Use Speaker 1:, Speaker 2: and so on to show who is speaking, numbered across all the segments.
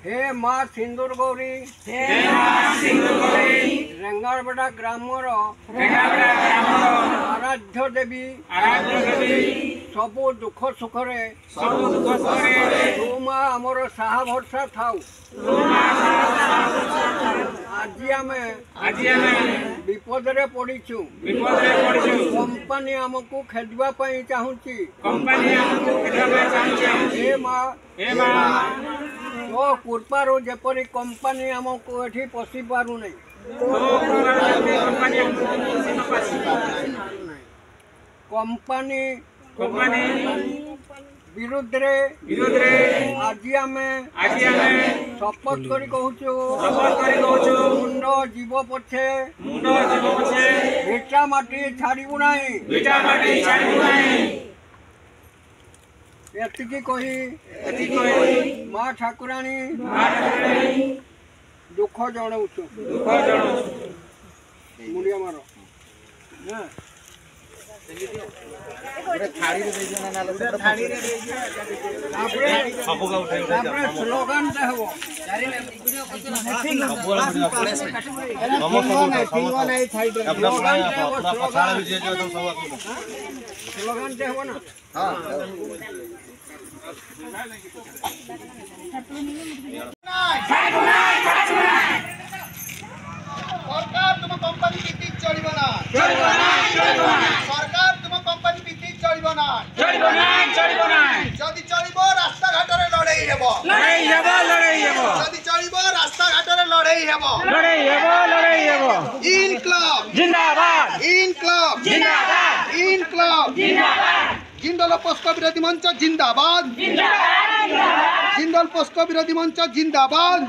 Speaker 1: हे माँ सिंदूर गौरी रेंगारबड़ा ग्रामर आराध्य देवी सबु दुख सुखरे तू माँ आमर साहा भरसा थाउ। आज विपद रे पड़ीचु कंपनी आमको खेदवा पई चाहूची हे माँ तो कृपारू जेपरी कंपनी आमको एठी पशि पारु नहीं कंपनी विरुद्ध रे आज आमे शपथ करी कहूचु मुंड जीव पछे भिटा माटी छाड़ू नहीं एतिकी कही माँ ठाकुराणी दुख जनाऊँ मुंडिया मार स्लोगान स्लोगान ना
Speaker 2: सरकार तुम कंपनी पीती चलिबो ना सरकार तुम कंपनी पीती चलिबो ना जदि चलिबो रास्ता घाट रे लड़ाई हेबो जदि चलिबो रास्ता घाट रे लड़ाई हेबो इनक्लाब जिंदाबाद इनक्लाब जिंदल पोस्को विरोधी मंच जिंदाबाद जिंदल पोस्को विरोधी मंच जिंदाबाद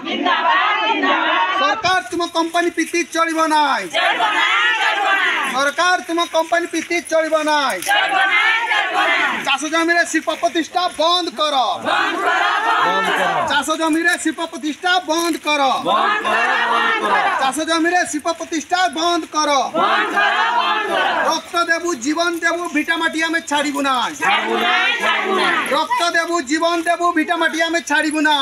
Speaker 2: सरकार तुम कंपनी पीती चलिबो ना सरकार तुम कंपनी पीती चलिबो ना चाष जमी शिल्प प्रतिष्ठा बंद कर चाष जमी शिल्प प्रतिष्ठा बंद कर चाष जमी शिल्प प्रतिष्ठा बंद कर रक्त देबू जीवन देबू भिटा माटी आमे छाड़बू ना रक्त देबू जीवन देबू भिटा माटी आमे छाड़बू ना।